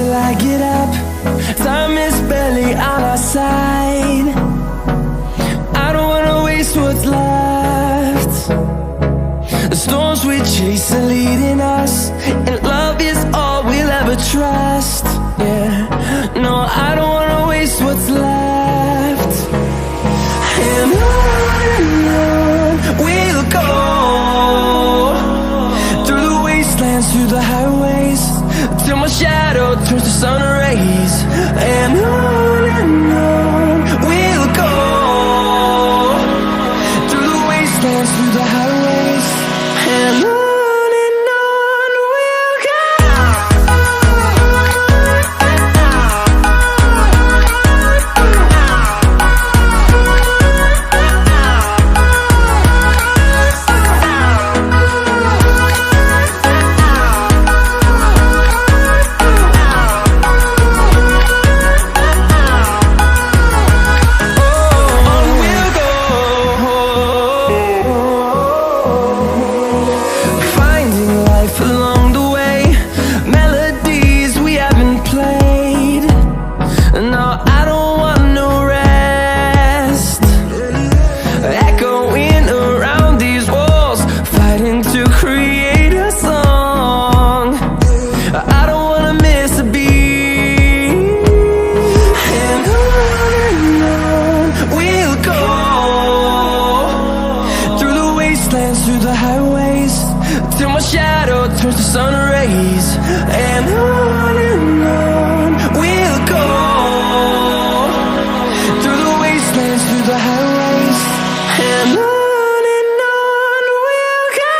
till I get up. Time is barely on our side. I don't wanna waste what's left. The storms we chase are leading us, and love is all we'll ever trust. Yeah, no, I don't wanna waste what's left. And on we'll go, through the wastelands, through the highways, till my shadow turns to sun rays. And on we'll go, through the wastelands, through the highways, and on we'll go. Through the highways, till my shadow turns to sun rays. And on we'll go, through the wastelands, through the highways, and on we'll go.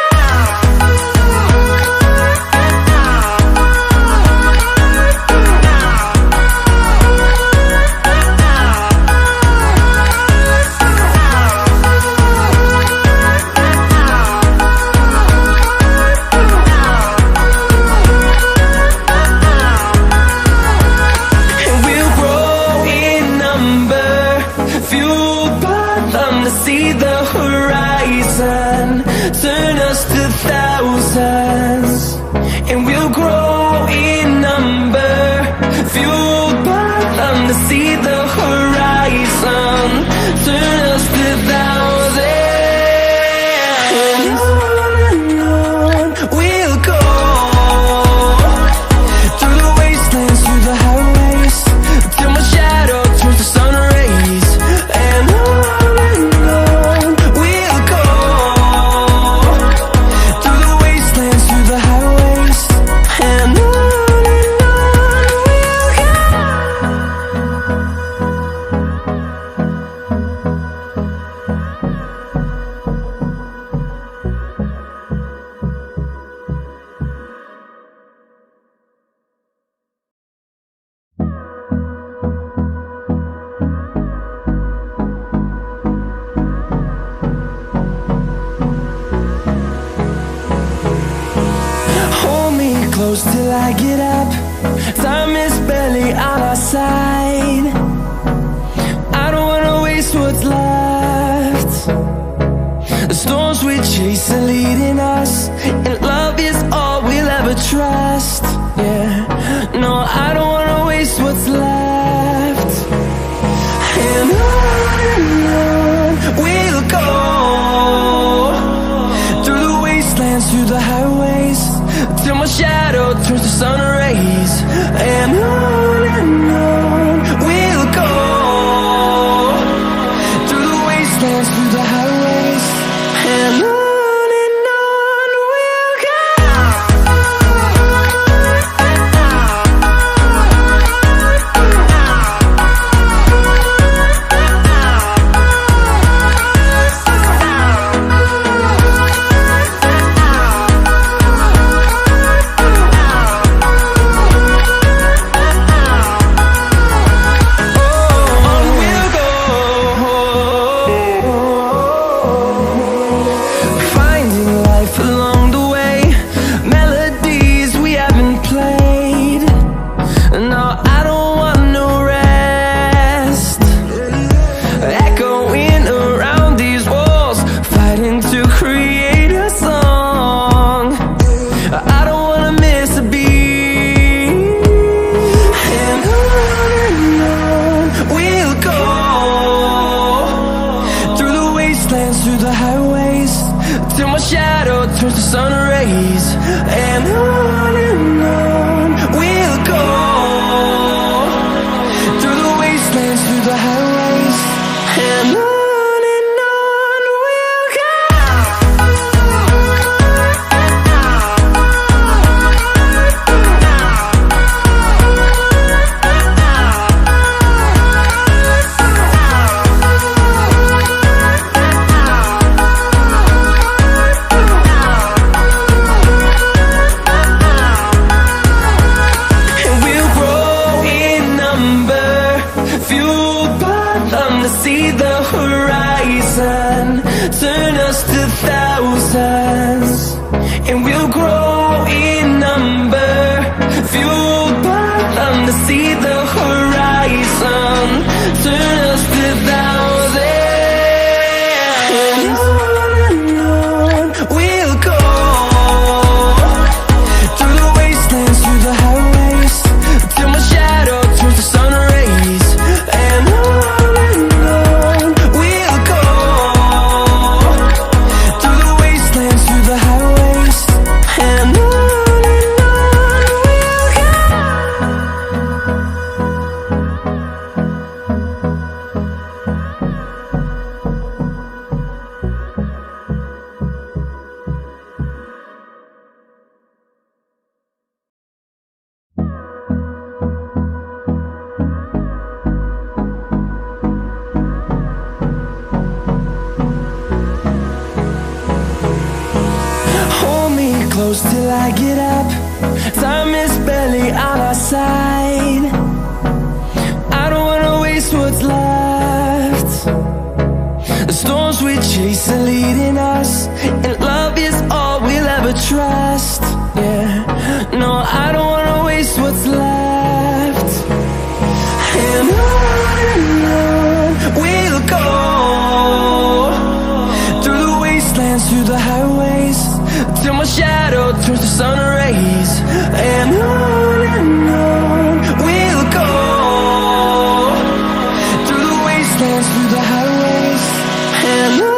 See the horizon, turn us to thousands, and we'll grow in number, fueled by them. To see the horizon, turn us to thousands, and on we'll go, through the wastelands, through the highways, till my shadow turns to sun rays. And close till I get up. Time is barely on our side. I don't wanna waste what's left. The storms we chase are leading us, and love is all we'll ever trust. Yeah, no, I don't wanna waste what's left. And on we'll go, through the wastelands, through the highways, till my shadow turns to sun rays. And on we'll go, through the wastelands, through the highways, and on towards the sun rays, and on we'll go, through the wastelands, through the highways, and on we'll go. See the horizon, turn us to thousands, and we'll grow in number, fueled by them. To see the horizon, turn us to thousands, and on we'll go, through the wastelands, through the highways, till my shadow turns to sun rays, and on close till I get up. Time is barely on our side. I don't wanna waste what's left. The storms we chase are leading us, and love is all we'll ever trust. Yeah, no, I don't wanna waste what's left. And on we'll go, through the wastelands, through the highways, till my shadow turns to sun rays, and on we'll go, through the wastelands, through the highways, and on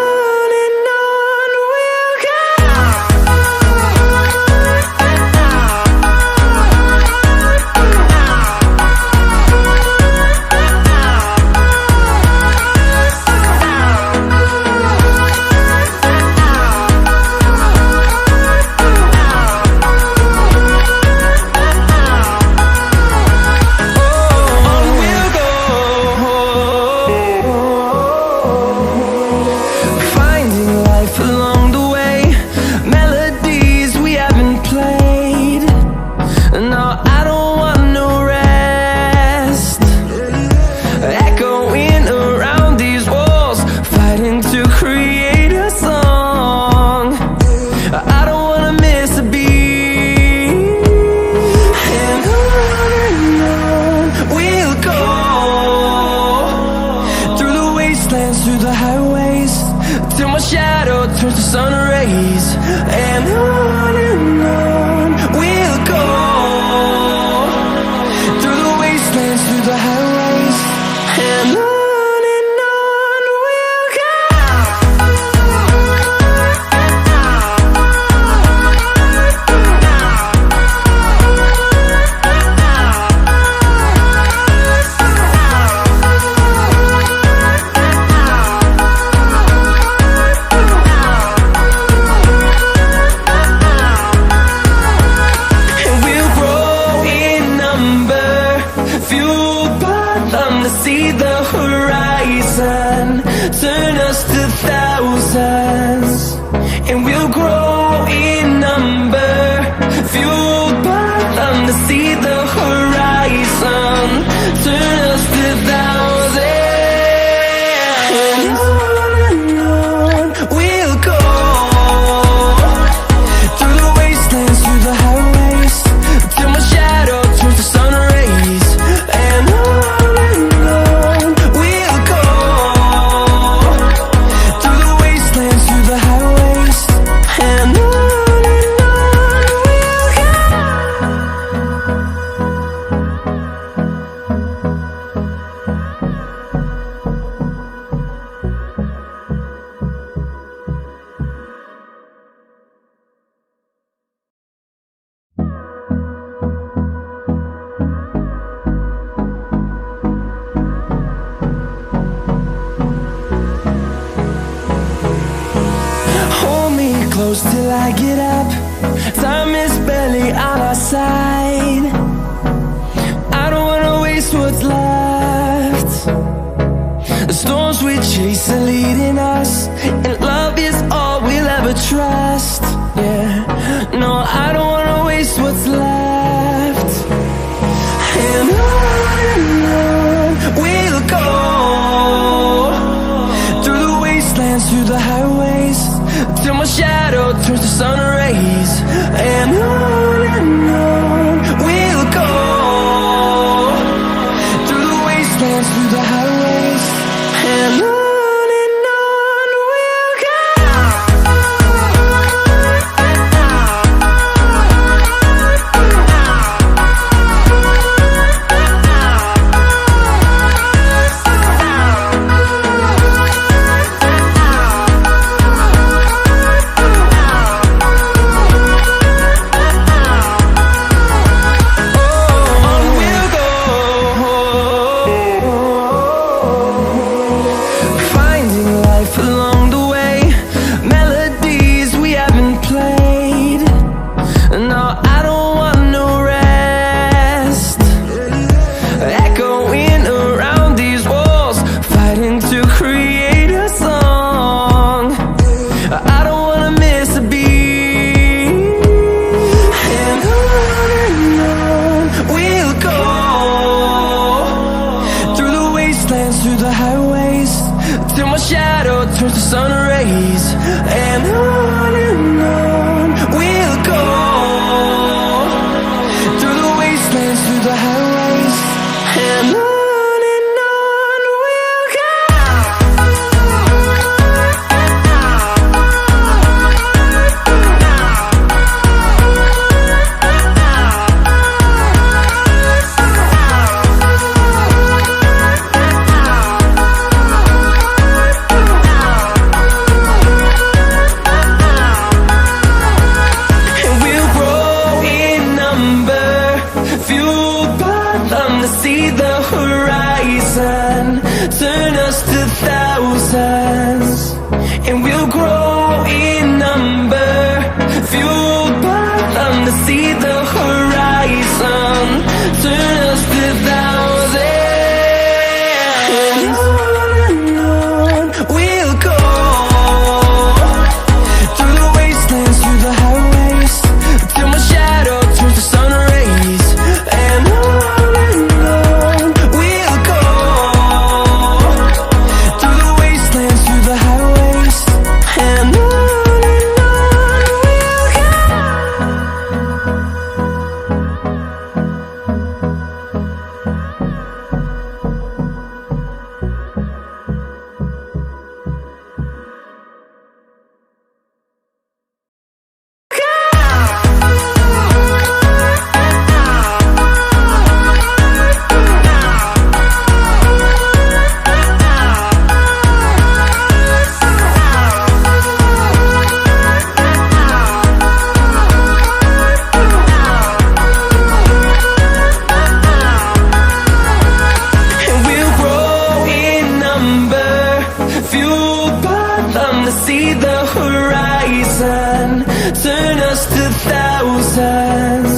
we'll go. Through the highways, till my shadow turns to sun rays, and on we'll go, through the wastelands, through the highways, and on we'll go. See the horizon, turn us to thousands, and we'll grow in number, fueled by them. To see the horizon, turn us to thousands, and on we'll go, through the wastelands, through the highways, till my shadow turns to sun rays, and on through the wastelands, through the highways, and on close till I get up. Time is barely on our side. I don't wanna waste what's left. The storms we chase are leading us, and love is all we'll ever trust. Yeah, no, I don't wanna waste what's left. And on we'll go, through the wastelands, through the highways, till my shadow turns to sun rays. And on we'll go, through the wastelands, through the highways, and on we'll go. Through the highways, till my shadow turns to sun rays. And on we'll go, through the wastelands, through the highways, and on we'll go. See the horizon, turn us to thousands, and we'll grow in number, fueled by them to see the horizon, turn us to thousands. And on we'll go, through the wastelands, through the highways, till my shadow turns to sun rays. And see the horizon, turn us to thousands,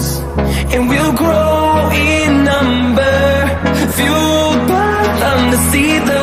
and we'll grow in number, fueled by them to see the